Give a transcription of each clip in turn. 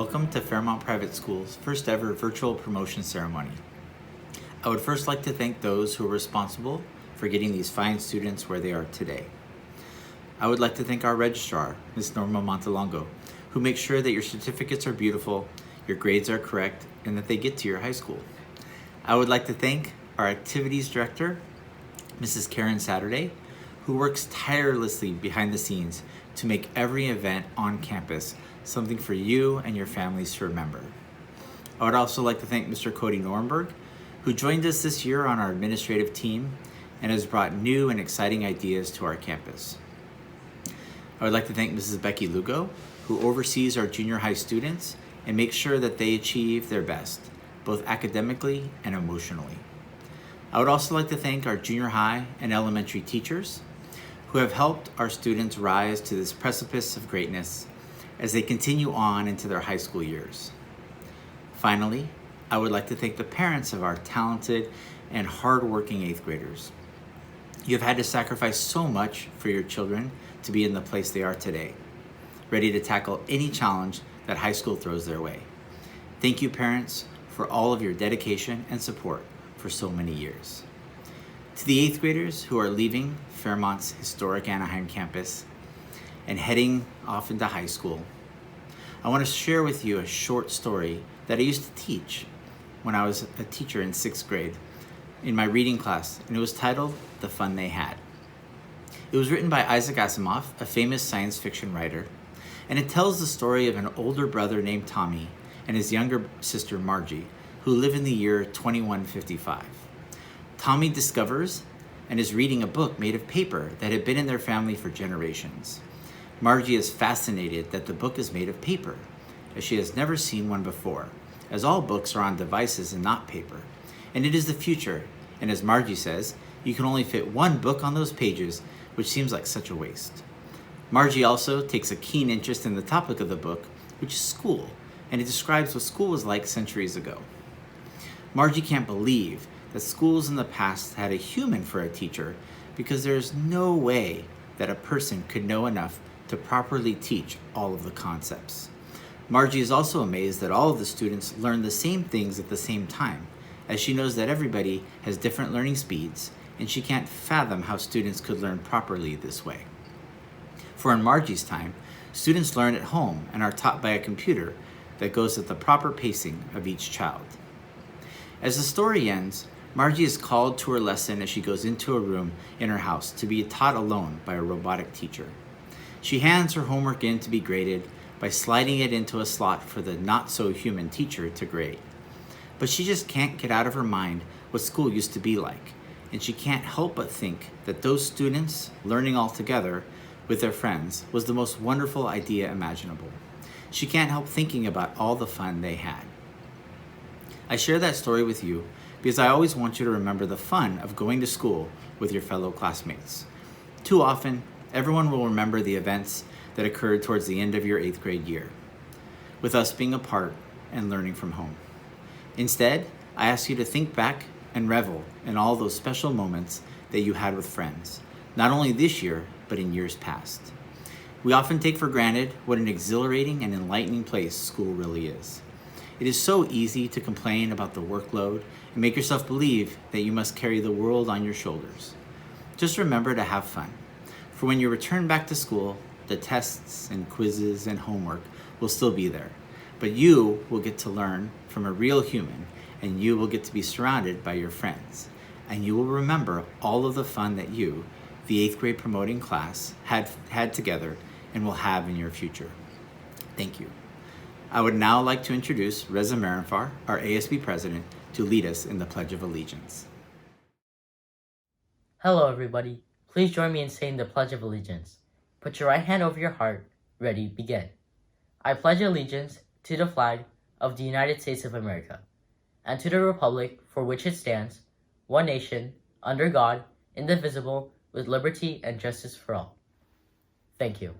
Welcome to Fairmont Private School's first ever virtual promotion ceremony. I would first like to thank those who are responsible for getting these fine students where they are today. I would like to thank our registrar, Ms. Norma Montalongo, who makes sure that your certificates are beautiful, your grades are correct, and that they get to your high school. I would like to thank our activities director, Mrs. Karen Saturday, who works tirelessly behind the scenes to make every event on campus something for you and your families to remember. I would also like to thank Mr. Cody Nornberg, who joined us this year on our administrative team and has brought new and exciting ideas to our campus. I would like to thank Mrs. Becky Lugo, who oversees our junior high students and makes sure that they achieve their best, both academically and emotionally. I would also like to thank our junior high and elementary teachers who have helped our students rise to this precipice of greatness as they continue on into their high school years. Finally, I would like to thank the parents of our talented and hardworking 8th graders. You have had to sacrifice so much for your children to be in the place they are today, ready to tackle any challenge that high school throws their way. Thank you, parents, for all of your dedication and support for so many years. To the 8th graders who are leaving Fairmont's historic Anaheim campus and heading off into high school, I want to share with you a short story that I used to teach when I was a teacher in 6th grade in my reading class, and it was titled The Fun They Had. It was written by Isaac Asimov, a famous science fiction writer, and it tells the story of an older brother named Tommy and his younger sister Margie, who live in the year 2155. Tommy discovers and is reading a book made of paper that had been in their family for generations. Margie is fascinated that the book is made of paper, as she has never seen one before, as all books are on devices and not paper. And it is the future, and as Margie says, you can only fit one book on those pages, which seems like such a waste. Margie also takes a keen interest in the topic of the book, which is school, and it describes what school was like centuries ago. Margie can't believe that schools in the past had a human for a teacher because there is no way that a person could know enough to properly teach all of the concepts. Margie is also amazed that all of the students learn the same things at the same time, as she knows that everybody has different learning speeds, and she can't fathom how students could learn properly this way. For in Margie's time, students learn at home and are taught by a computer that goes at the proper pacing of each child. As the story ends, Margie is called to her lesson as she goes into a room in her house to be taught alone by a robotic teacher. She hands her homework in to be graded by sliding it into a slot for the not-so-human teacher to grade. But she just can't get out of her mind what school used to be like, and she can't help but think that those students learning all together with their friends was the most wonderful idea imaginable. She can't help thinking about all the fun they had. I share that story with you because I always want you to remember the fun of going to school with your fellow classmates. Too often, everyone will remember the events that occurred towards the end of your 8th grade year, with us being apart and learning from home. Instead, I ask you to think back and revel in all those special moments that you had with friends, not only this year, but in years past. We often take for granted what an exhilarating and enlightening place school really is. It is so easy to complain about the workload and make yourself believe that you must carry the world on your shoulders. Just remember to have fun. For when you return back to school, the tests and quizzes and homework will still be there, but you will get to learn from a real human, and you will get to be surrounded by your friends, and you will remember all of the fun that you, the 8th grade promoting class, had together and will have in your future. Thank you. I would now like to introduce Reza Maranfar, our ASB president, to lead us in the Pledge of Allegiance. Hello, everybody. Please join me in saying the Pledge of Allegiance. Put your right hand over your heart. Ready, begin. I pledge allegiance to the flag of the United States of America and to the republic for which it stands, one nation, under God, indivisible, with liberty and justice for all. Thank you.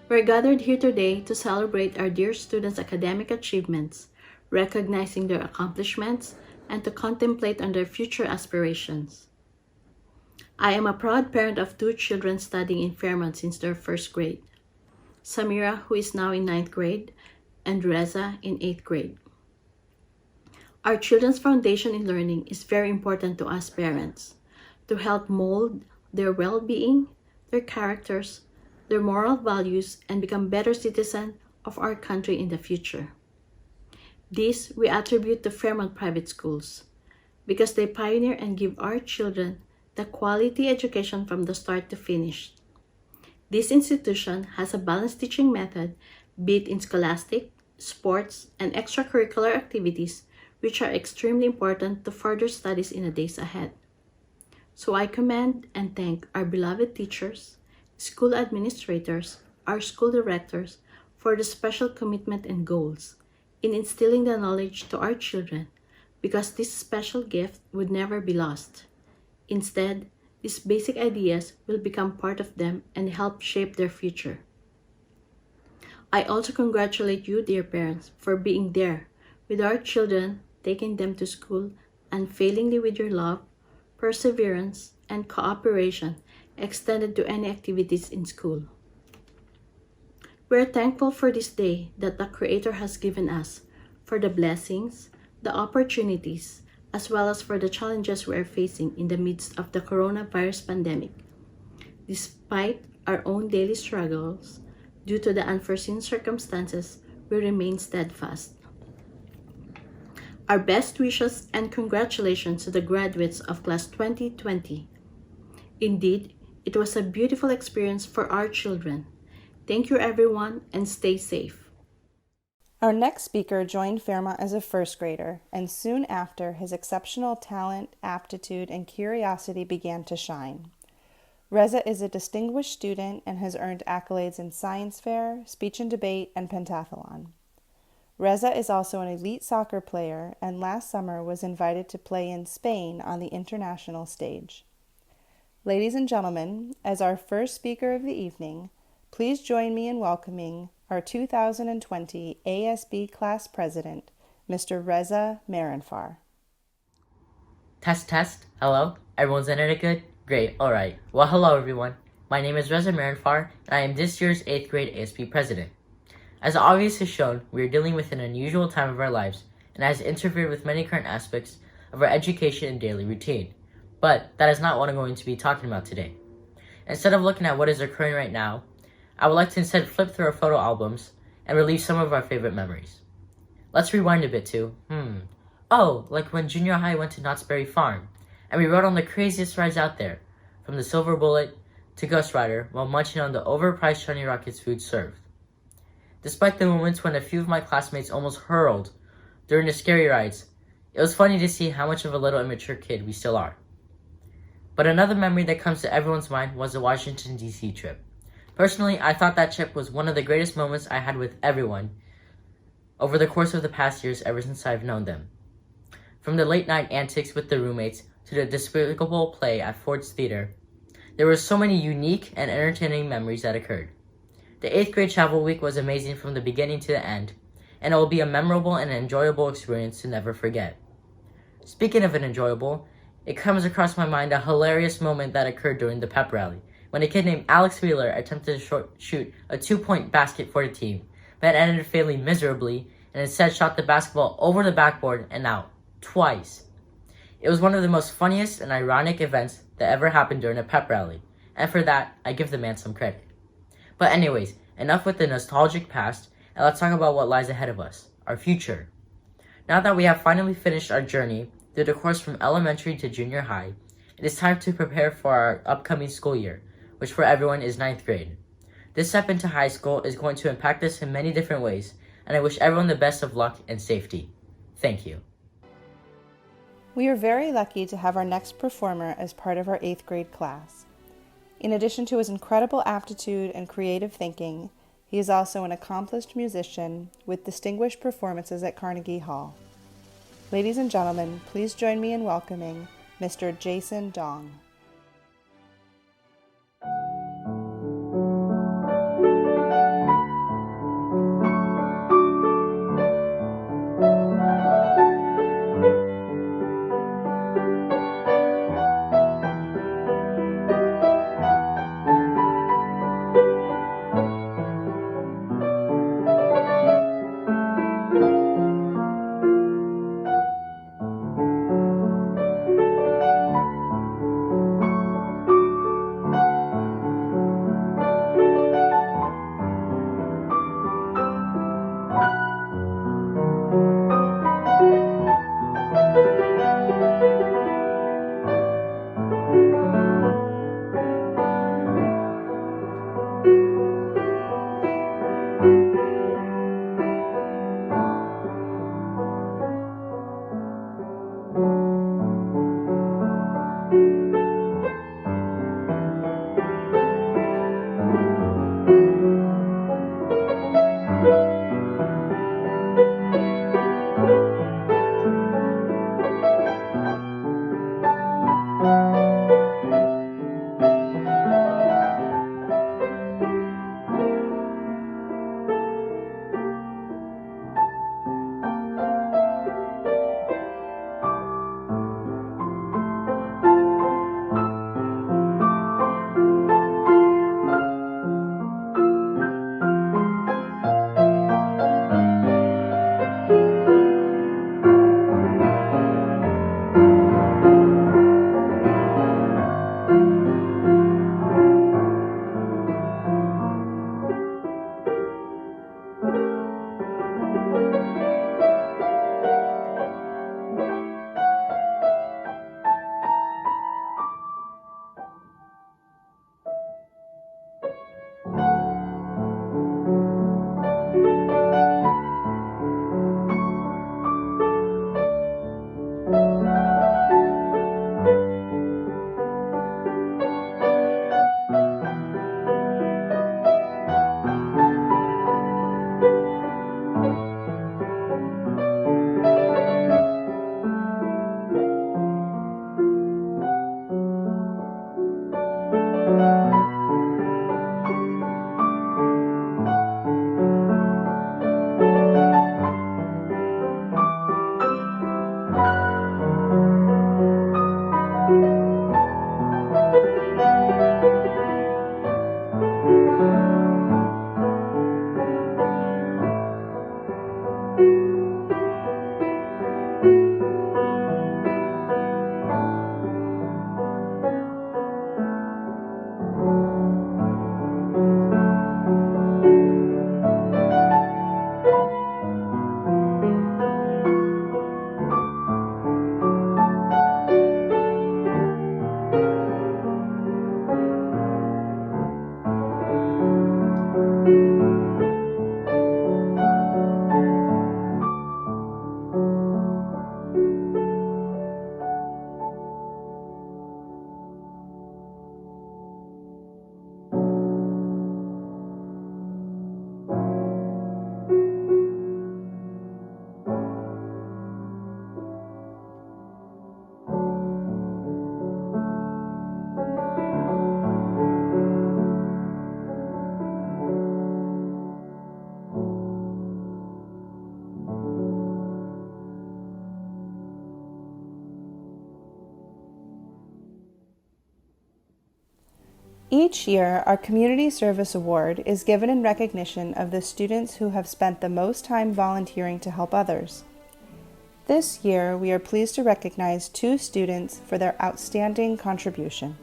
We're gathered here today to celebrate our dear students' academic achievements, recognizing their accomplishments, and to contemplate on their future aspirations. I am a proud parent of 2 children studying in Fairmont since their 1st grade. Samira, who is now in 9th grade, and Reza in 8th grade. Our children's foundation in learning is very important to us parents to help mold their well-being, their characters, their moral values, and become better citizens of our country in the future. This we attribute to Fairmont Private Schools because they pioneer and give our children the quality education from the start to finish. This institution has a balanced teaching method, be it in scholastic, sports, and extracurricular activities, which are extremely important to further studies in the days ahead. So I commend and thank our beloved teachers, school administrators, our school directors for the special commitment and goals in instilling the knowledge to our children, because this special gift would never be lost. Instead, these basic ideas will become part of them and help shape their future. I also congratulate you, dear parents, for being there with our children, taking them to school unfailingly with your love, perseverance, and cooperation extended to any activities in school. We are thankful for this day that the Creator has given us, for the blessings, the opportunities, as well as for the challenges we are facing in the midst of the coronavirus pandemic. Despite our own daily struggles, due to the unforeseen circumstances, we remain steadfast. Our best wishes and congratulations to the graduates of Class 2020. Indeed, it was a beautiful experience for our children. Thank you, everyone, and stay safe. Our next speaker joined Fairmont as a 1st grader, and soon after, his exceptional talent, aptitude, and curiosity began to shine. Reza is a distinguished student and has earned accolades in science fair, speech and debate, and pentathlon. Reza is also an elite soccer player and last summer was invited to play in Spain on the international stage. Ladies and gentlemen, as our first speaker of the evening, please join me in welcoming our 2020 ASB class president, Mr. Reza Maranfar. Test. Hello? Everyone's internet good? Great. Alright. Well, hello everyone. My name is Reza Maranfar, and I am this year's 8th grade ASB president. As obvious has shown, we are dealing with an unusual time of our lives, and has interfered with many current aspects of our education and daily routine. But that is not what I'm going to be talking about today. Instead of looking at what is occurring right now, I would like to instead flip through our photo albums and relive some of our favorite memories. Let's rewind a bit to, like when junior high went to Knott's Berry Farm, and we rode on the craziest rides out there, from the Silver Bullet to Ghost Rider, while munching on the overpriced Shiny Rockets food served. Despite the moments when a few of my classmates almost hurled during the scary rides, it was funny to see how much of a little immature kid we still are. But another memory that comes to everyone's mind was the Washington, D.C. trip. Personally, I thought that trip was one of the greatest moments I had with everyone over the course of the past years ever since I've known them. From the late night antics with the roommates to the despicable play at Ford's Theater, there were so many unique and entertaining memories that occurred. The 8th grade travel week was amazing from the beginning to the end, and it will be a memorable and enjoyable experience to never forget. Speaking of an enjoyable, it comes across my mind a hilarious moment that occurred during the pep rally, when a kid named Alex Wheeler attempted to shoot a 2-point basket for the team, but ended failing miserably and instead shot the basketball over the backboard and out, twice. It was one of the most funniest and ironic events that ever happened during a pep rally, and for that, I give the man some credit. But anyways, enough with the nostalgic past, and let's talk about what lies ahead of us, our future. Now that we have finally finished our journey through the course from elementary to junior high, it is time to prepare for our upcoming school year, which for everyone is 9th grade. This step into high school is going to impact us in many different ways, and I wish everyone the best of luck and safety. Thank you. We are very lucky to have our next performer as part of our 8th grade class. In addition to his incredible aptitude and creative thinking, he is also an accomplished musician with distinguished performances at Carnegie Hall. Ladies and gentlemen, please join me in welcoming Mr. Jason Dong. Each year, our Community Service Award is given in recognition of the students who have spent the most time volunteering to help others. This year, we are pleased to recognize 2 students for their outstanding contribution.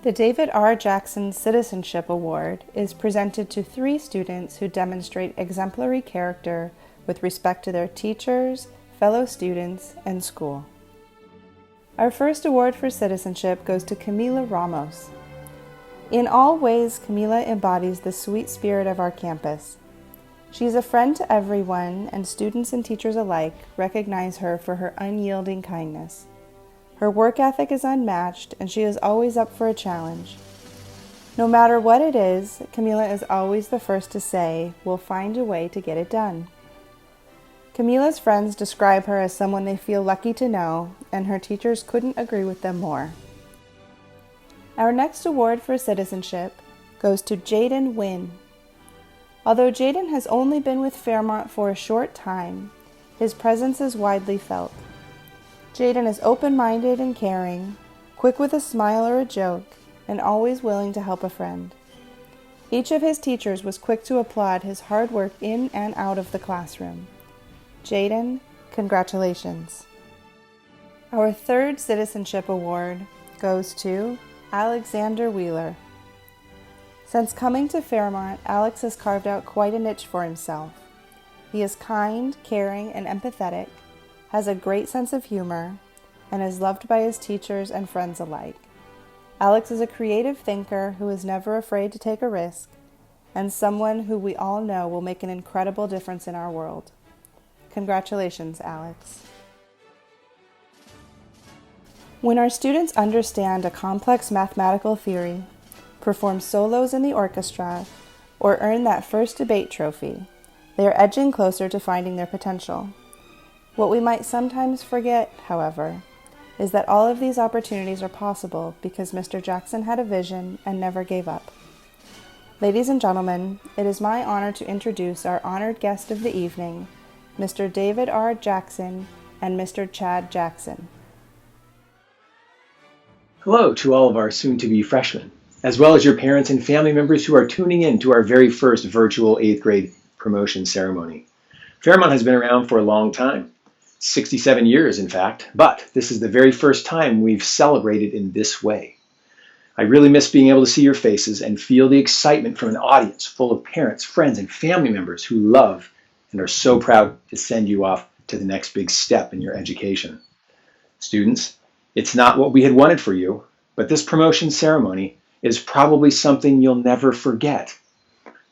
The David R. Jackson Citizenship Award is presented to 3 students who demonstrate exemplary character with respect to their teachers, fellow students, and school. Our first award for citizenship goes to Camila Ramos. In all ways, Camila embodies the sweet spirit of our campus. She is a friend to everyone, and students and teachers alike recognize her for her unyielding kindness. Her work ethic is unmatched, and she is always up for a challenge. No matter what it is, Camila is always the first to say, "We'll find a way to get it done." Camila's friends describe her as someone they feel lucky to know, and her teachers couldn't agree with them more. Our next award for citizenship goes to Jaden Wynn. Although Jaden has only been with Fairmont for a short time, his presence is widely felt. Jaden is open-minded and caring, quick with a smile or a joke, and always willing to help a friend. Each of his teachers was quick to applaud his hard work in and out of the classroom. Jaden, congratulations. Our third citizenship award goes to Alexander Wheeler. Since coming to Fairmont, Alex has carved out quite a niche for himself. He is kind, caring, and empathetic, has a great sense of humor, and is loved by his teachers and friends alike. Alex is a creative thinker who is never afraid to take a risk, and someone who we all know will make an incredible difference in our world. Congratulations, Alex. When our students understand a complex mathematical theory, perform solos in the orchestra, or earn that first debate trophy, they are edging closer to finding their potential. What we might sometimes forget, however, is that all of these opportunities are possible because Mr. Jackson had a vision and never gave up. Ladies and gentlemen, it is my honor to introduce our honored guest of the evening, Mr. David R. Jackson and Mr. Chad Jackson. Hello to all of our soon-to-be freshmen, as well as your parents and family members who are tuning in to our very first virtual 8th grade promotion ceremony. Fairmont has been around for a long time. 67 years, in fact, but this is the very first time we've celebrated in this way. I really miss being able to see your faces and feel the excitement from an audience full of parents, friends, and family members who love and are so proud to send you off to the next big step in your education. Students, it's not what we had wanted for you, but this promotion ceremony is probably something you'll never forget.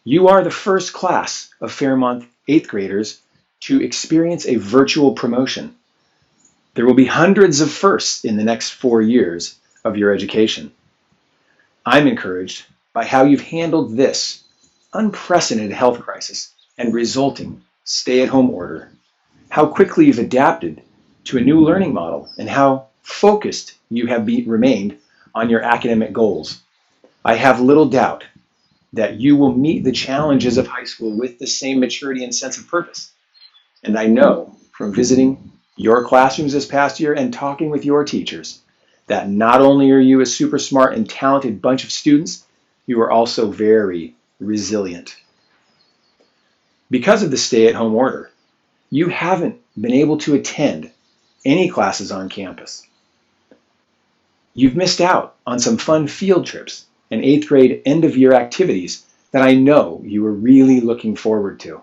You are the first class of Fairmont 8th graders to experience a virtual promotion. There will be hundreds of firsts in the next 4 years of your education. I'm encouraged by how you've handled this unprecedented health crisis and resulting stay-at-home order, how quickly you've adapted to a new learning model, and how focused you have remained on your academic goals. I have little doubt that you will meet the challenges of high school with the same maturity and sense of purpose. And I know from visiting your classrooms this past year and talking with your teachers, that not only are you a super smart and talented bunch of students, you are also very resilient. Because of the stay-at-home order, you haven't been able to attend any classes on campus. You've missed out on some fun field trips and 8th grade end-of-year activities that I know you were really looking forward to.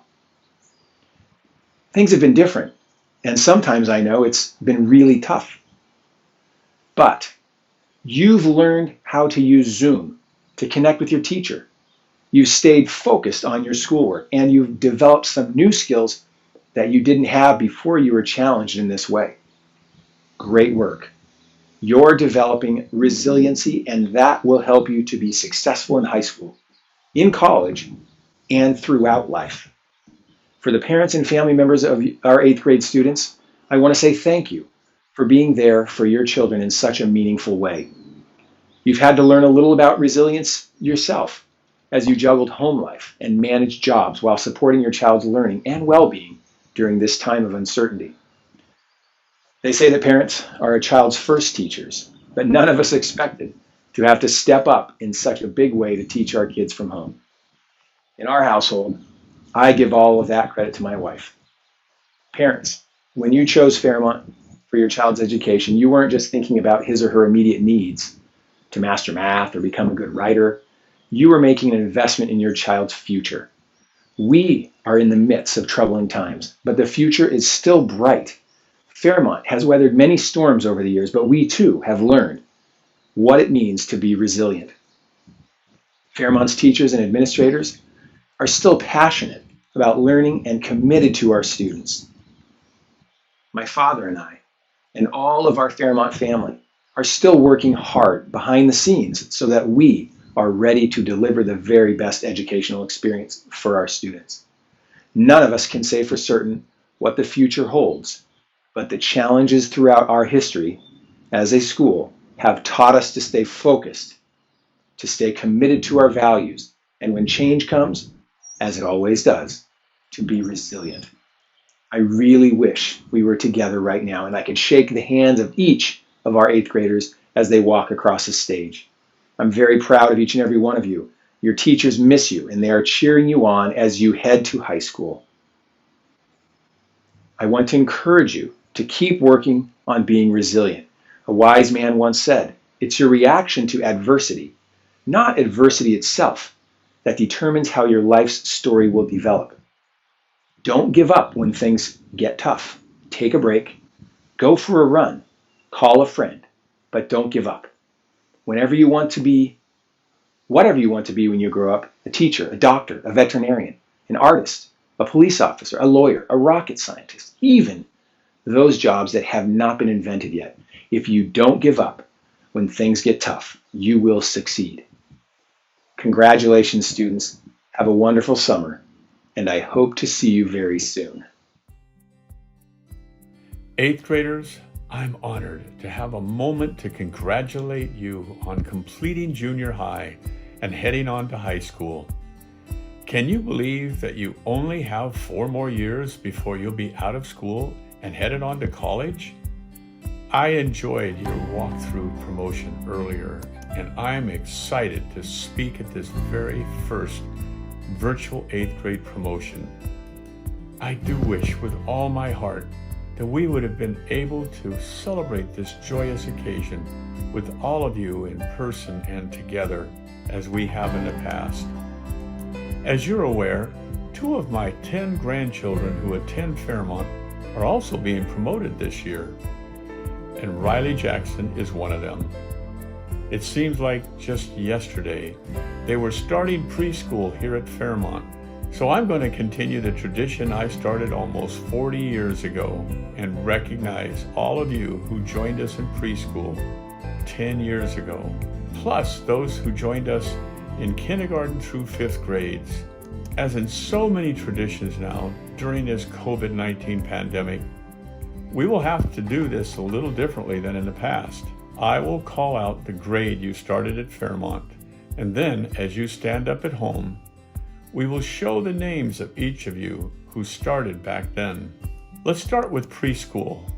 Things have been different, and sometimes I know it's been really tough. But you've learned how to use Zoom to connect with your teacher. You've stayed focused on your schoolwork, and you've developed some new skills that you didn't have before you were challenged in this way. Great work. You're developing resiliency, and that will help you to be successful in high school, in college, and throughout life. For the parents and family members of our 8th grade students, I want to say thank you for being there for your children in such a meaningful way. You've had to learn a little about resilience yourself as you juggled home life and managed jobs while supporting your child's learning and well-being during this time of uncertainty. They say that parents are a child's first teachers, but none of us expected to have to step up in such a big way to teach our kids from home. In our household, I give all of that credit to my wife. Parents, when you chose Fairmont for your child's education, you weren't just thinking about his or her immediate needs to master math or become a good writer. You were making an investment in your child's future. We are in the midst of troubling times, but the future is still bright. Fairmont has weathered many storms over the years, but we too have learned what it means to be resilient. Fairmont's teachers and administrators are still passionate about learning and committed to our students. My father and I, and all of our Fairmont family, are still working hard behind the scenes so that we are ready to deliver the very best educational experience for our students. None of us can say for certain what the future holds, but the challenges throughout our history as a school have taught us to stay focused, to stay committed to our values, and when change comes, as it always does, to be resilient. I really wish we were together right now and I could shake the hands of each of our 8th graders as they walk across the stage. I'm very proud of each and every one of you. Your teachers miss you and they are cheering you on as you head to high school. I want to encourage you to keep working on being resilient. A wise man once said, it's your reaction to adversity, not adversity itself, that determines how your life's story will develop. Don't give up when things get tough. Take a break, go for a run, call a friend, but don't give up. Whatever you want to be when you grow up, a teacher, a doctor, a veterinarian, an artist, a police officer, a lawyer, a rocket scientist, even those jobs that have not been invented yet. If you don't give up when things get tough, you will succeed. Congratulations, students. Have a wonderful summer, and I hope to see you very soon. 8th graders, I'm honored to have a moment to congratulate you on completing junior high and heading on to high school. Can you believe that you only have 4 more years before you'll be out of school and headed on to college? I enjoyed your walkthrough promotion earlier, and I'm excited to speak at this very first virtual 8th grade promotion. I do wish with all my heart that we would have been able to celebrate this joyous occasion with all of you in person and together as we have in the past. As you're aware, 2 of my 10 grandchildren who attend Fairmont are also being promoted this year, and Riley Jackson is one of them. It seems like just yesterday they were starting preschool here at Fairmont, so I'm going to continue the tradition I started almost 40 years ago and recognize all of you who joined us in preschool 10 years ago, plus those who joined us in kindergarten through 5th grades. As in so many traditions now during this COVID-19 pandemic, we will have to do this a little differently than in the past. I will call out the grade you started at Fairmont, and then as you stand up at home, we will show the names of each of you who started back then. Let's start with preschool.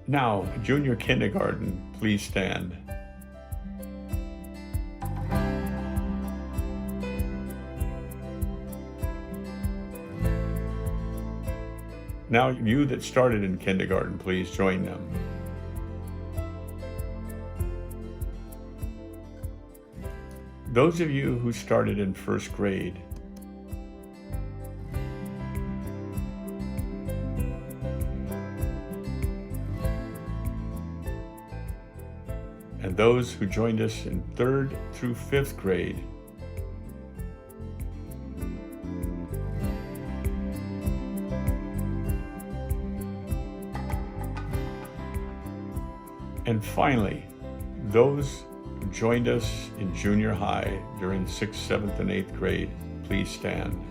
Now, junior kindergarten, please stand. Now, you that started in kindergarten, please join them. Those of you who started in first grade, and those who joined us in 3rd through 5th grade, and finally, those who joined us in junior high during 6th, 7th, and 8th grade, please stand.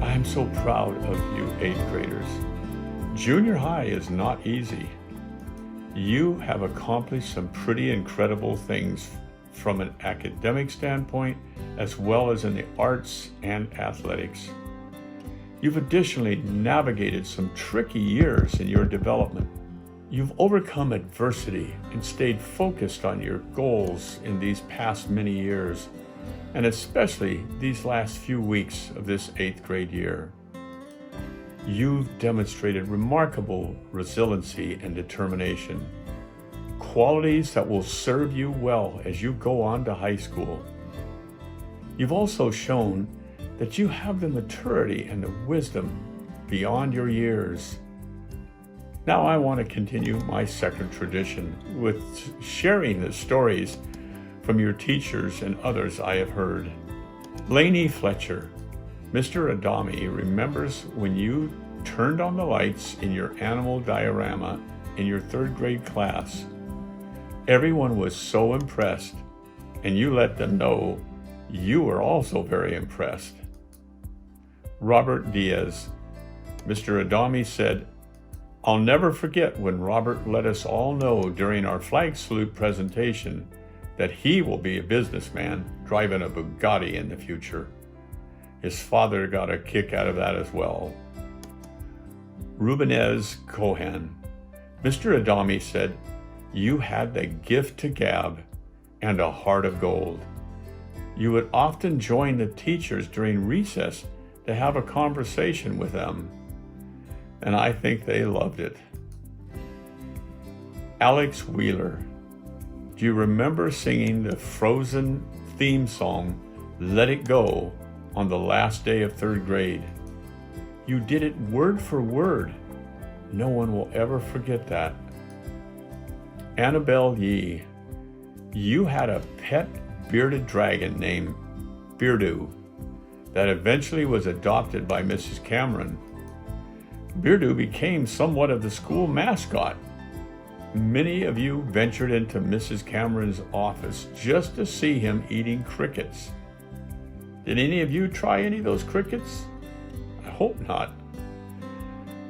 I'm so proud of you 8th graders. Junior high is not easy. You have accomplished some pretty incredible things from an academic standpoint as well as in the arts and athletics. You've additionally navigated some tricky years in your development. You've overcome adversity and stayed focused on your goals in these past many years, and especially these last few weeks of this 8th grade year. You've demonstrated remarkable resiliency and determination, qualities that will serve you well as you go on to high school. You've also shown that you have the maturity and the wisdom beyond your years. Now I want to continue my second tradition with sharing the stories from your teachers and others I have heard. Lainey Fletcher, Mr. Adami remembers when you turned on the lights in your animal diorama in your 3rd grade class. Everyone was so impressed, and you let them know you were also very impressed. Robert Diaz, Mr. Adami said, "I'll never forget when Robert let us all know during our flag salute presentation that he will be a businessman driving a Bugatti in the future." His father got a kick out of that as well. Rubenez Cohan, Mr. Adami said, "You had the gift to gab and a heart of gold. You would often join the teachers during recess to have a conversation with them, and I think they loved it." Alex Wheeler, do you remember singing the Frozen theme song, "Let It Go," on the last day of 3rd grade? You did it word for word. No one will ever forget that. Annabelle Yee, you had a pet bearded dragon named Beardo that eventually was adopted by Mrs. Cameron. Beardo became somewhat of the school mascot. Many of you ventured into Mrs. Cameron's office just to see him eating crickets. Did any of you try any of those crickets? I hope not.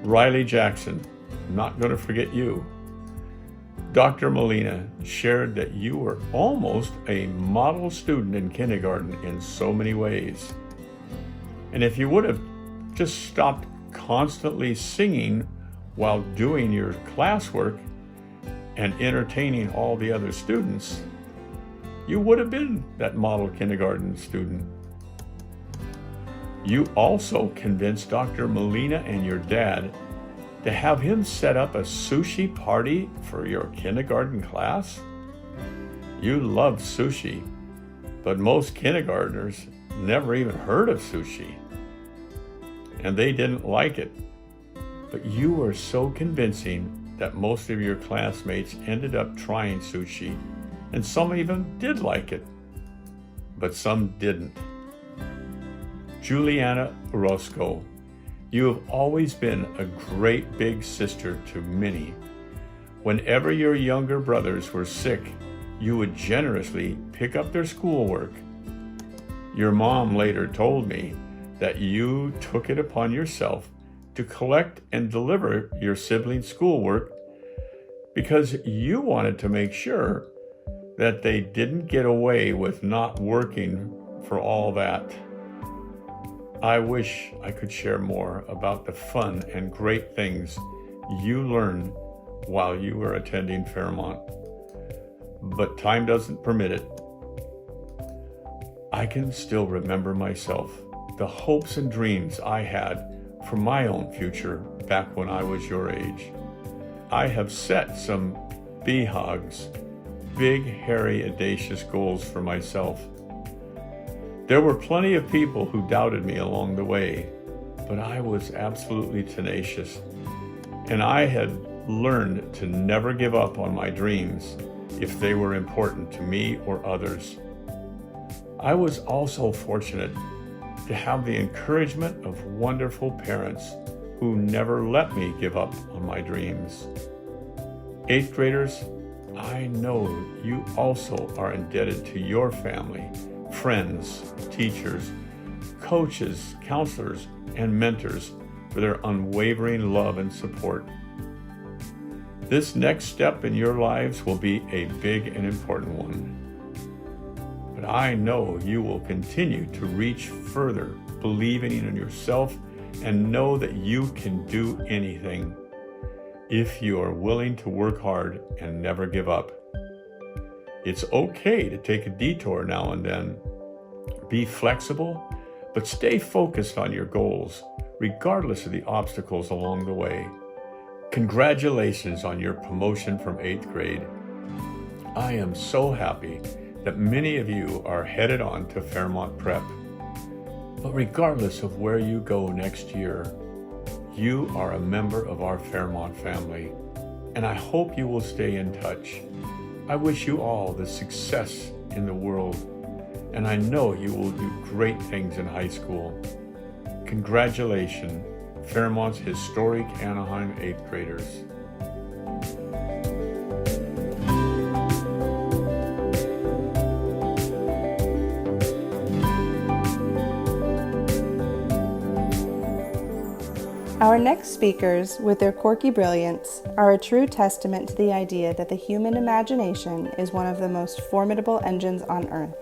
Riley Jackson, I'm not going to forget you. Dr. Molina shared that you were almost a model student in kindergarten in so many ways. And if you would have just stopped constantly singing while doing your classwork and entertaining all the other students, you would have been that model kindergarten student. You also convinced Dr. Molina and your dad to have him set up a sushi party for your kindergarten class. You loved sushi, but most kindergartners never even heard of sushi, and they didn't like it. But you were so convincing that most of your classmates ended up trying sushi, and some even did like it, but some didn't. Juliana Orozco, you have always been a great big sister to many. Whenever your younger brothers were sick, you would generously pick up their schoolwork. Your mom later told me that you took it upon yourself to collect and deliver your siblings' schoolwork because you wanted to make sure that they didn't get away with not working for all that. I wish I could share more about the fun and great things you learned while you were attending Fairmont, but time doesn't permit it. I can still remember myself, the hopes and dreams I had for my own future back when I was your age. I have set some BHAGs, big, hairy, audacious goals for myself. There were plenty of people who doubted me along the way, but I was absolutely tenacious, and I had learned to never give up on my dreams if they were important to me or others. I was also fortunate to have the encouragement of wonderful parents who never let me give up on my dreams. 8th graders, I know you also are indebted to your family, friends, teachers, coaches, counselors, and mentors for their unwavering love and support. This next step in your lives will be a big and important one. But I know you will continue to reach further, believing in yourself and know that you can do anything if you are willing to work hard and never give up. It's okay to take a detour now and then. Be flexible, but stay focused on your goals, regardless of the obstacles along the way. Congratulations on your promotion from 8th grade. I am so happy that many of you are headed on to Fairmont Prep. But regardless of where you go next year, you are a member of our Fairmont family, and I hope you will stay in touch. I wish you all the success in the world, and I know you will do great things in high school. Congratulations, Fairmont's historic Anaheim 8th graders. Our next speakers, with their quirky brilliance, are a true testament to the idea that the human imagination is one of the most formidable engines on earth.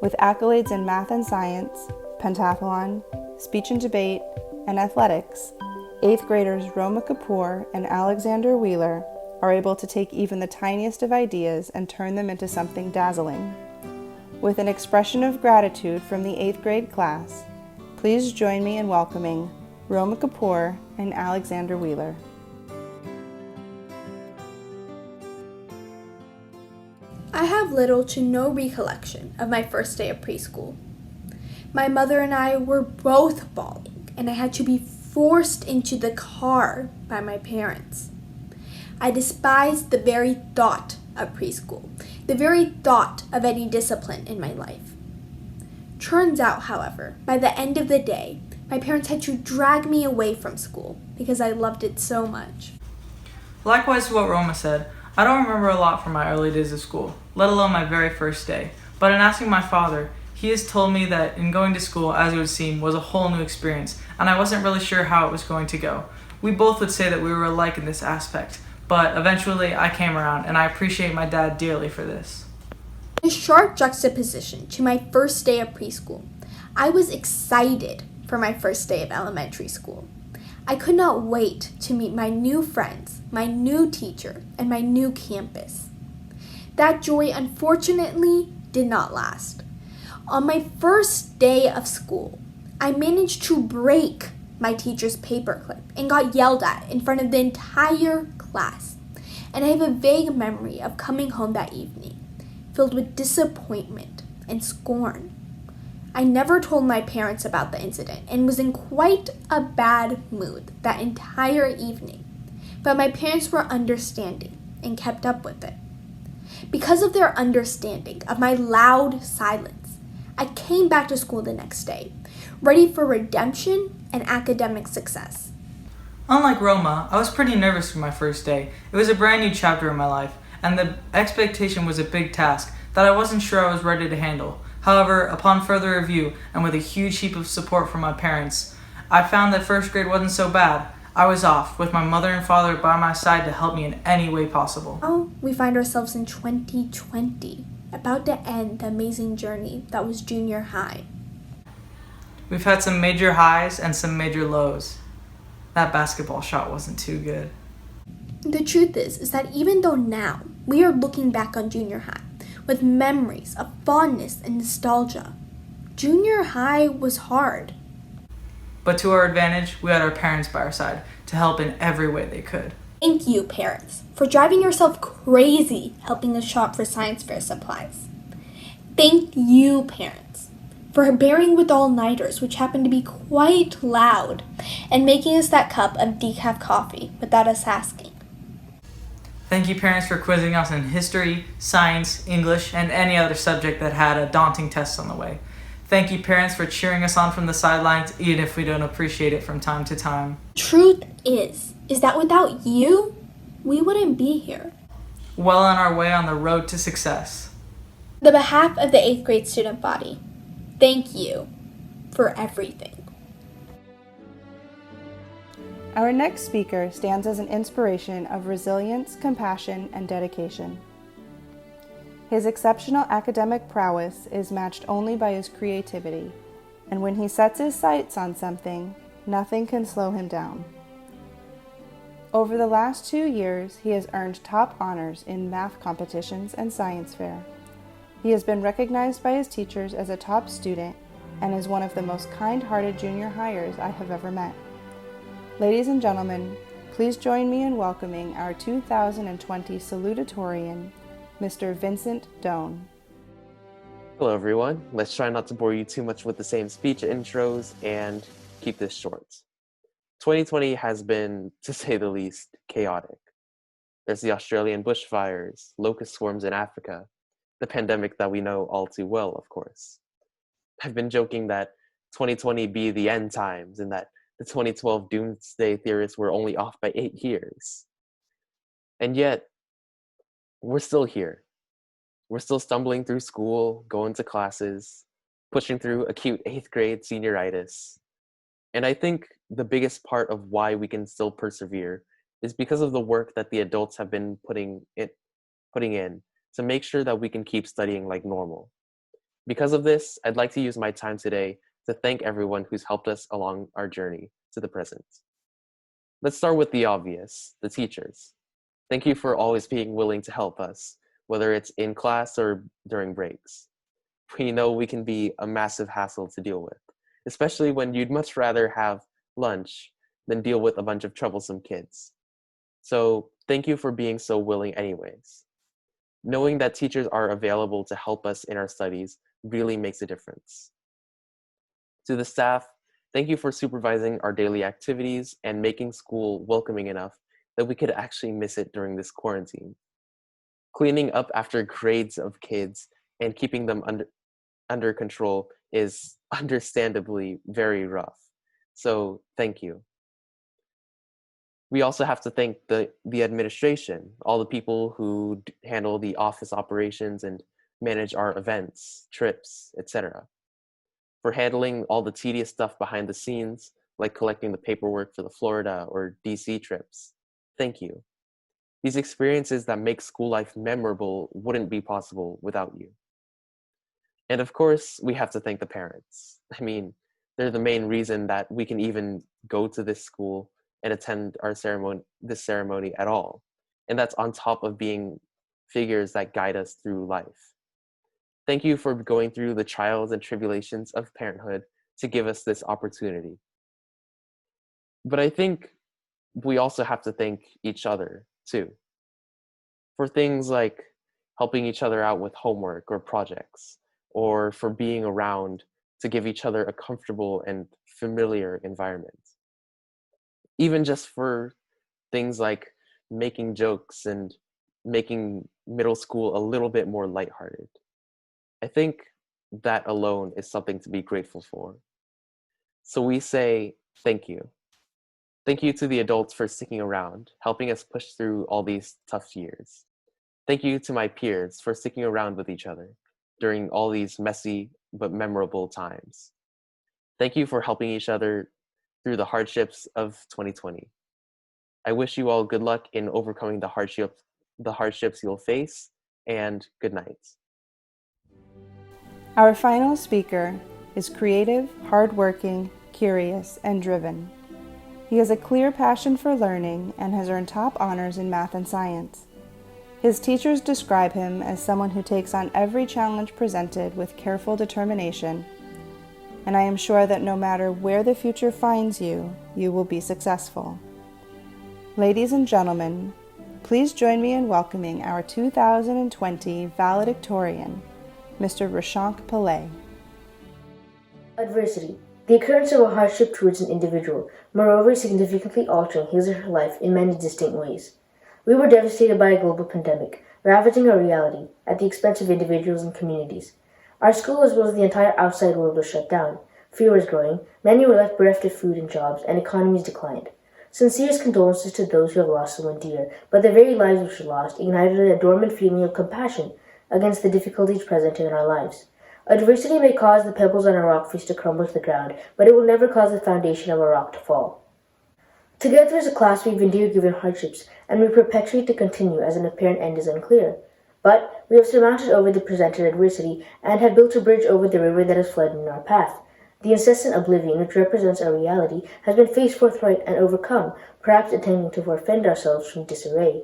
With accolades in math and science, pentathlon, speech and debate, and athletics, 8th graders Roma Kapoor and Alexander Wheeler are able to take even the tiniest of ideas and turn them into something dazzling. With an expression of gratitude from the 8th grade class, please join me in welcoming Roma Kapoor and Alexander Wheeler. I have little to no recollection of my first day of preschool. My mother and I were both bawling, and I had to be forced into the car by my parents. I despised the very thought of preschool, the very thought of any discipline in my life. Turns out, however, by the end of the day, my parents had to drag me away from school because I loved it so much. Likewise to what Roma said, I don't remember a lot from my early days of school, let alone my very first day. But in asking my father, he has told me that in going to school, as it would seem, was a whole new experience, and I wasn't really sure how it was going to go. We both would say that we were alike in this aspect, but eventually I came around, and I appreciate my dad dearly for this. In sharp juxtaposition to my first day of preschool, I was excited for my first day of elementary school. I could not wait to meet my new friends, my new teacher, and my new campus. That joy, unfortunately, did not last. On my first day of school, I managed to break my teacher's paperclip and got yelled at in front of the entire class. And I have a vague memory of coming home that evening, filled with disappointment and scorn. I never told my parents about the incident and was in quite a bad mood that entire evening, but my parents were understanding and kept up with it. Because of their understanding of my loud silence, I came back to school the next day, ready for redemption and academic success. Unlike Roma, I was pretty nervous for my first day. It was a brand new chapter in my life, and the expectation was a big task that I wasn't sure I was ready to handle. However, upon further review and with a huge heap of support from my parents, I found that first grade wasn't so bad. I was off, with my mother and father by my side to help me in any way possible. Now we find ourselves in 2020, about to end the amazing journey that was junior high. We've had some major highs and some major lows. That basketball shot wasn't too good. The truth is that even though now we are looking back on junior high with memories of fondness and nostalgia, junior high was hard. But to our advantage, we had our parents by our side to help in every way they could. Thank you, parents, for driving yourself crazy helping us shop for science fair supplies. Thank you, parents, for bearing with all-nighters, which happened to be quite loud, and making us that cup of decaf coffee without us asking. Thank you, parents, for quizzing us in history, science, English, and any other subject that had a daunting test on the way. Thank you, parents, for cheering us on from the sidelines, even if we don't appreciate it from time to time. Truth is that without you, we wouldn't be here. Well on our way on the road to success. On the behalf of the 8th grade student body, thank you for everything. Our next speaker stands as an inspiration of resilience, compassion, and dedication. His exceptional academic prowess is matched only by his creativity, and when he sets his sights on something, nothing can slow him down. Over the last 2 years, he has earned top honors in math competitions and science fair. He has been recognized by his teachers as a top student and is one of the most kind-hearted junior hires I have ever met. Ladies and gentlemen, please join me in welcoming our 2020 salutatorian, Mr. Vincent Doan. Hello everyone. Let's try not to bore you too much with the same speech intros and keep this short. 2020 has been, to say the least, chaotic. There's the Australian bushfires, locust swarms in Africa, the pandemic that we know all too well, of course. I've been joking that 2020 be the end times and that the 2012 doomsday theorists were only off by 8 years. And yet, we're still here. We're still stumbling through school, going to classes, pushing through acute 8th grade senioritis. And I think the biggest part of why we can still persevere is because of the work that the adults have been putting in to make sure that we can keep studying like normal. Because of this, I'd like to use my time today to thank everyone who's helped us along our journey to the present. Let's start with the obvious, the teachers. Thank you for always being willing to help us, whether it's in class or during breaks. We know we can be a massive hassle to deal with, especially when you'd much rather have lunch than deal with a bunch of troublesome kids. So thank you for being so willing anyways. Knowing that teachers are available to help us in our studies really makes a difference. To the staff, thank you for supervising our daily activities and making school welcoming enough that we could actually miss it during this quarantine. Cleaning up after grades of kids and keeping them under control is understandably very rough. So thank you. We also have to thank the administration, all the people who handle the office operations and manage our events, trips, etc. For handling all the tedious stuff behind the scenes, like collecting the paperwork for the Florida or DC trips. Thank you. These experiences that make school life memorable wouldn't be possible without you. And of course, we have to thank the parents. I mean, they're the main reason that we can even go to this school and attend this ceremony at all. And that's on top of being figures that guide us through life. Thank you for going through the trials and tribulations of parenthood to give us this opportunity. But I think we also have to thank each other too, for things like helping each other out with homework or projects, or for being around to give each other a comfortable and familiar environment. Even just for things like making jokes and making middle school a little bit more lighthearted. I think that alone is something to be grateful for. So we say thank you. Thank you to the adults for sticking around, helping us push through all these tough years. Thank you to my peers for sticking around with each other during all these messy but memorable times. Thank you for helping each other through the hardships of 2020. I wish you all good luck in overcoming the hardships you'll face, and good night. Our final speaker is creative, hardworking, curious, and driven. He has a clear passion for learning and has earned top honors in math and science. His teachers describe him as someone who takes on every challenge presented with careful determination, and I am sure that no matter where the future finds you, you will be successful. Ladies and gentlemen, please join me in welcoming our 2020 valedictorian, Mr. Rashank Pillay. Adversity. The occurrence of a hardship towards an individual, moreover significantly altering his or her life in many distinct ways. We were devastated by a global pandemic, ravaging our reality at the expense of individuals and communities. Our school as well as the entire outside world was shut down. Fear was growing, many were left bereft of food and jobs, and economies declined. Sincerest condolences to those who have lost someone dear, but the very lives which were lost ignited a dormant feeling of compassion against the difficulties present in our lives. Adversity may cause the pebbles on a rock face to crumble to the ground, but it will never cause the foundation of a rock to fall. Together as a class we've endured given hardships, and we perpetuate to continue as an apparent end is unclear. But we have surmounted over the presented adversity, and have built a bridge over the river that has fled in our path. The incessant oblivion which represents our reality has been faced forthright and overcome, perhaps intending to forfend ourselves from disarray.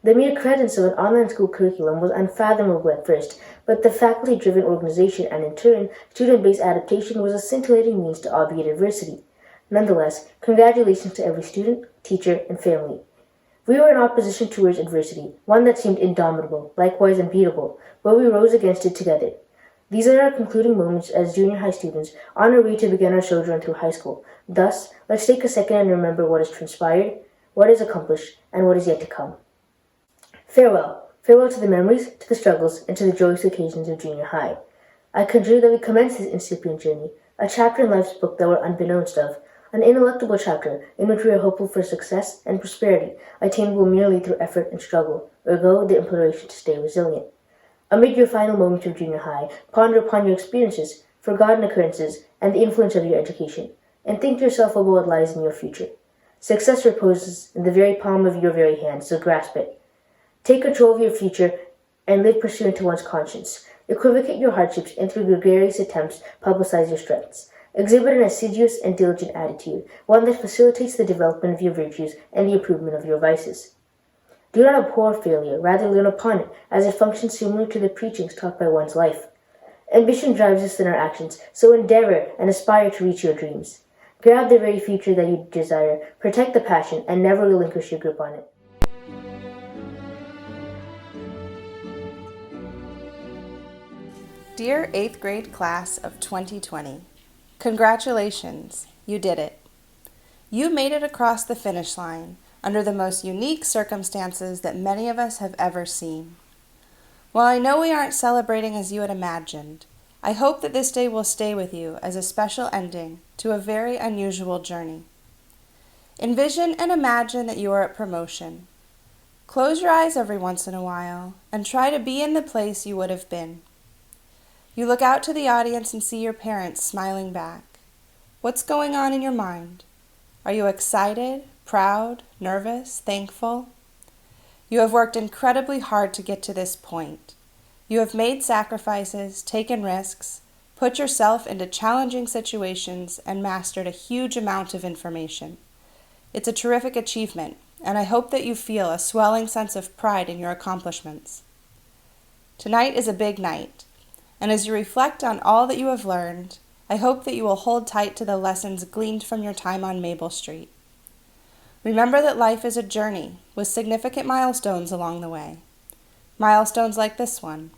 The mere credence of an online school curriculum was unfathomable at first, but the faculty-driven organization and in turn, student-based adaptation was a scintillating means to obviate adversity. Nonetheless, congratulations to every student, teacher, and family. We were in opposition towards adversity, one that seemed indomitable, likewise unbeatable, but we rose against it together. These are our concluding moments as junior high students on our way to begin our sojourn through high school. Thus, let's take a second and remember what has transpired, what is accomplished, and what is yet to come. Farewell. Farewell to the memories, to the struggles, and to the joyous occasions of junior high. I conjure that we commence this incipient journey, a chapter in life's book that we're unbeknownst of, an ineluctable chapter in which we are hopeful for success and prosperity, attainable merely through effort and struggle, ergo the imploration to stay resilient. Amid your final moments of junior high, ponder upon your experiences, forgotten occurrences, and the influence of your education, and think to yourself of what lies in your future. Success reposes in the very palm of your very hand, so grasp it. Take control of your future and live pursuant to one's conscience. Equivocate your hardships and through gregarious attempts publicize your strengths. Exhibit an assiduous and diligent attitude, one that facilitates the development of your virtues and the improvement of your vices. Do not abhor failure, rather learn upon it, as it functions similar to the preachings taught by one's life. Ambition drives us in our actions, so endeavor and aspire to reach your dreams. Grab the very future that you desire, protect the passion, and never relinquish your grip on it. Dear 8th grade class of 2020, congratulations, you did it. You made it across the finish line under the most unique circumstances that many of us have ever seen. While I know we aren't celebrating as you had imagined, I hope that this day will stay with you as a special ending to a very unusual journey. Envision and imagine that you are at promotion. Close your eyes every once in a while and try to be in the place you would have been. You look out to the audience and see your parents smiling back. What's going on in your mind? Are you excited, proud, nervous, thankful? You have worked incredibly hard to get to this point. You have made sacrifices, taken risks, put yourself into challenging situations, and mastered a huge amount of information. It's a terrific achievement, and I hope that you feel a swelling sense of pride in your accomplishments. Tonight is a big night. And as you reflect on all that you have learned, I hope that you will hold tight to the lessons gleaned from your time on Maple Street. Remember that life is a journey with significant milestones along the way. Milestones like this one.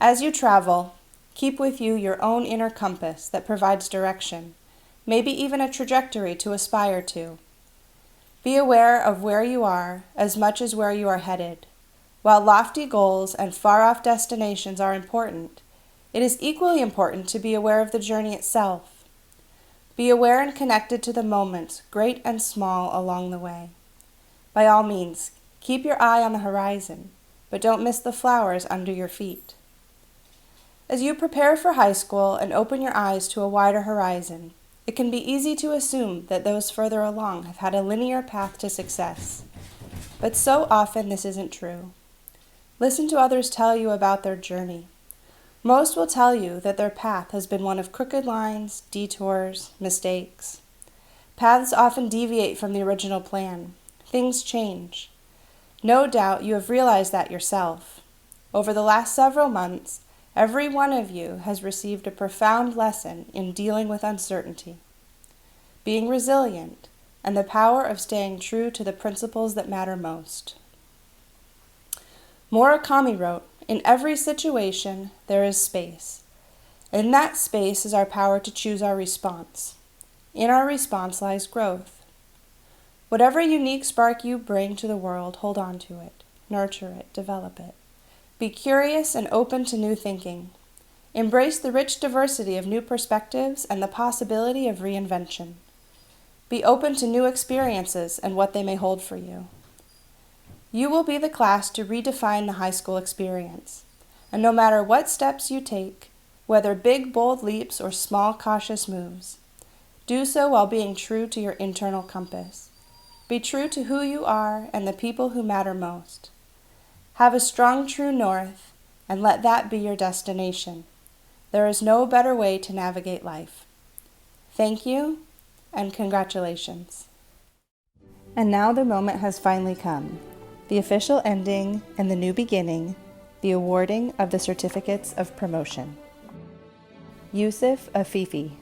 As you travel, keep with you your own inner compass that provides direction, maybe even a trajectory to aspire to. Be aware of where you are as much as where you are headed. While lofty goals and far-off destinations are important, it is equally important to be aware of the journey itself. Be aware and connected to the moments, great and small, along the way. By all means, keep your eye on the horizon, but don't miss the flowers under your feet. As you prepare for high school and open your eyes to a wider horizon, it can be easy to assume that those further along have had a linear path to success. But so often this isn't true. Listen to others tell you about their journey. Most will tell you that their path has been one of crooked lines, detours, mistakes. Paths often deviate from the original plan. Things change. No doubt you have realized that yourself. Over the last several months, every one of you has received a profound lesson in dealing with uncertainty, being resilient, and the power of staying true to the principles that matter most. Murakami wrote, "In every situation, there is space. In that space is our power to choose our response. In our response lies growth. Whatever unique spark you bring to the world, hold on to it, nurture it, develop it. Be curious and open to new thinking. Embrace the rich diversity of new perspectives and the possibility of reinvention. Be open to new experiences and what they may hold for you. You will be the class to redefine the high school experience, and no matter what steps you take, whether big, bold leaps or small, cautious moves, do so while being true to your internal compass. Be true to who you are and the people who matter most. Have a strong, true north, and let that be your destination. There is no better way to navigate life. Thank you, and congratulations." And now the moment has finally come. The official ending and the new beginning, the awarding of the certificates of promotion. Yusuf Afifi.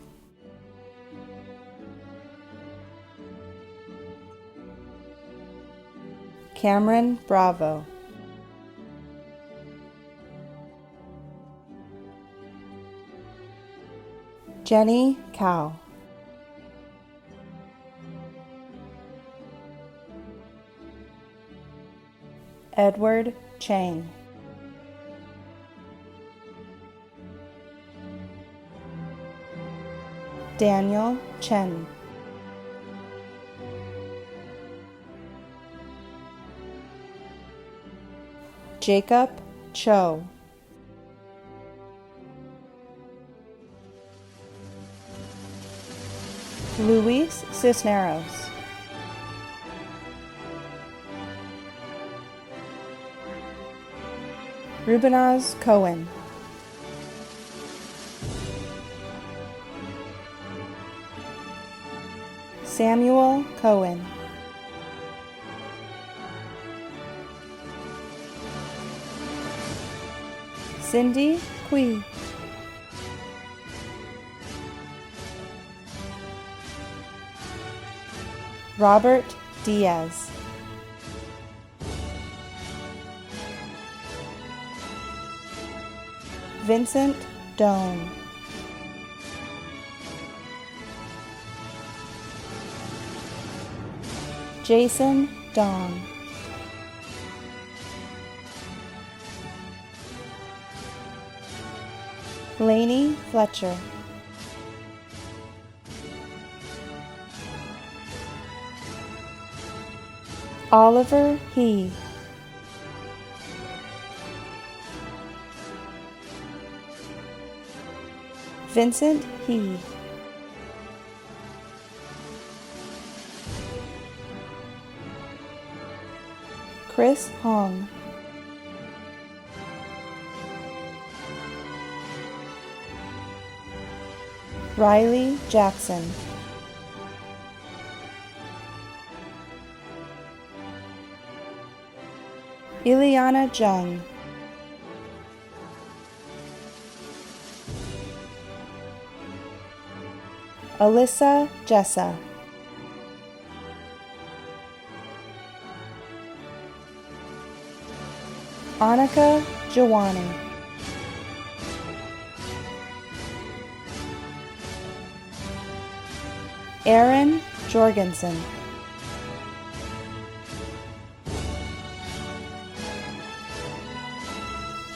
Cameron Bravo. Jenny Cow. Edward Chang. Daniel Chen. Jacob Cho. Luis Cisneros. Rubenaz Cohen. Samuel Cohen. Cindy Kui. Robert Diaz. Vincent Doan. Jason Dong. Lainey Fletcher. Oliver He. Vincent He. Chris Hong. Riley Jackson. Ileana Jung. Alyssa Jessa. Annika Jawani. Aaron Jorgensen.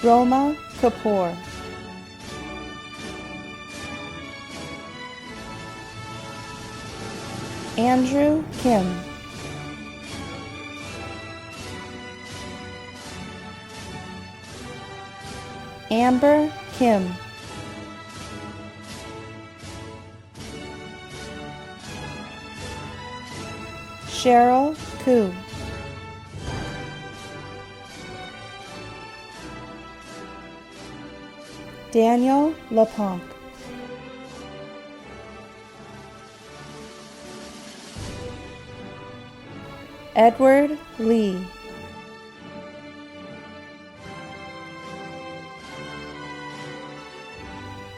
Roma Kapoor. Andrew Kim. Amber Kim. Cheryl Koo. Daniel LaPonque. Edward Lee.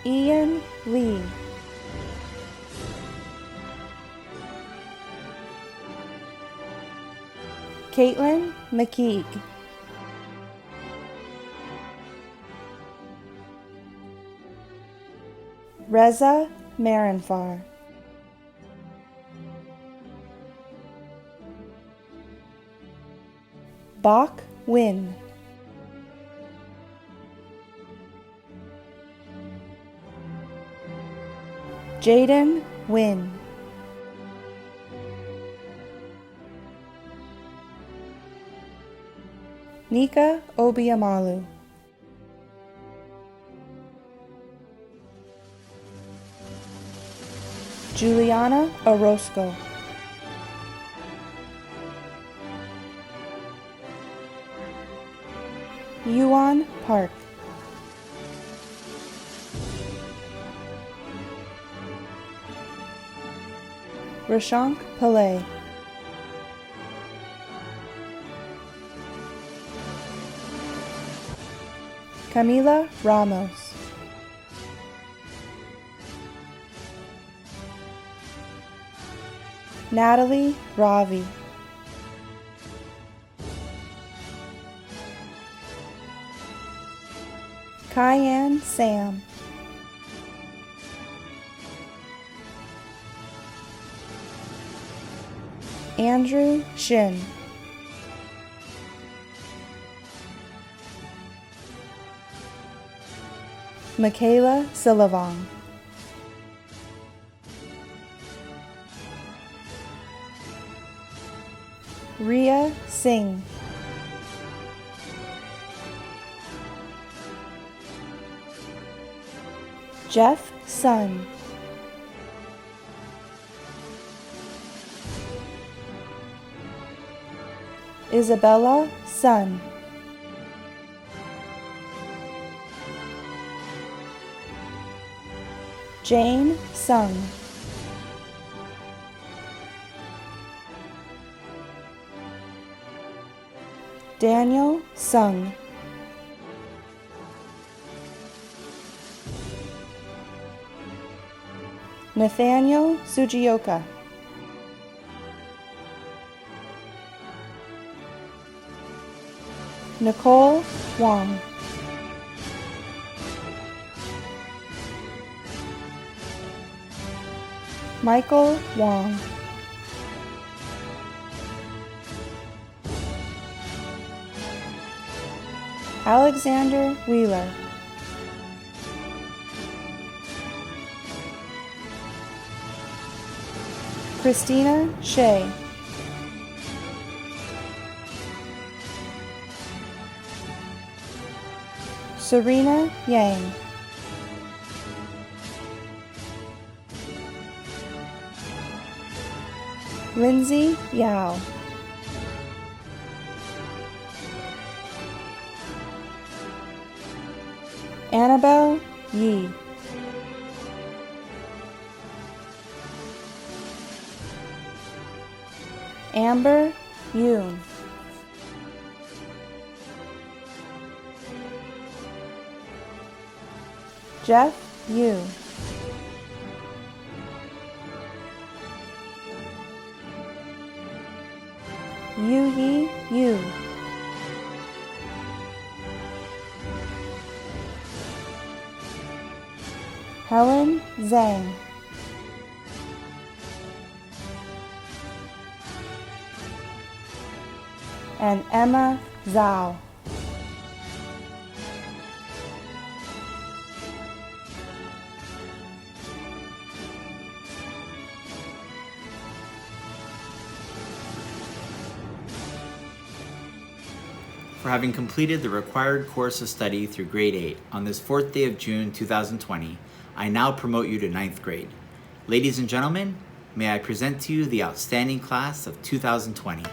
Ian Lee. Caitlin McKeague. Reza Maranfar. Bok Win. Jaden Win. Nika Obiamalu. Juliana Orozco. Yuan Park. Rashank Pillay. Camila Ramos. Natalie Ravi. Kyan Sam. Andrew Shin. Michaela Silavong. Ria Singh. Jeff Sun. Isabella Sun. Jane Sung. Daniel Sung. Nathaniel Sujioka. Nicole Wong. Michael Wong. Alexander Wheeler. Christina Shea. Serena Yang. Lindsay Yao. Annabelle Yi. Amber Yoon. Jeff Yu. Yu Yi Yu. Helen Zhang. And Emma Zhao. for having completed the required course of study through grade 8 on this 4th day of June 2020, I now promote you to 9th grade. Ladies and gentlemen, may I present to you the outstanding class of 2020.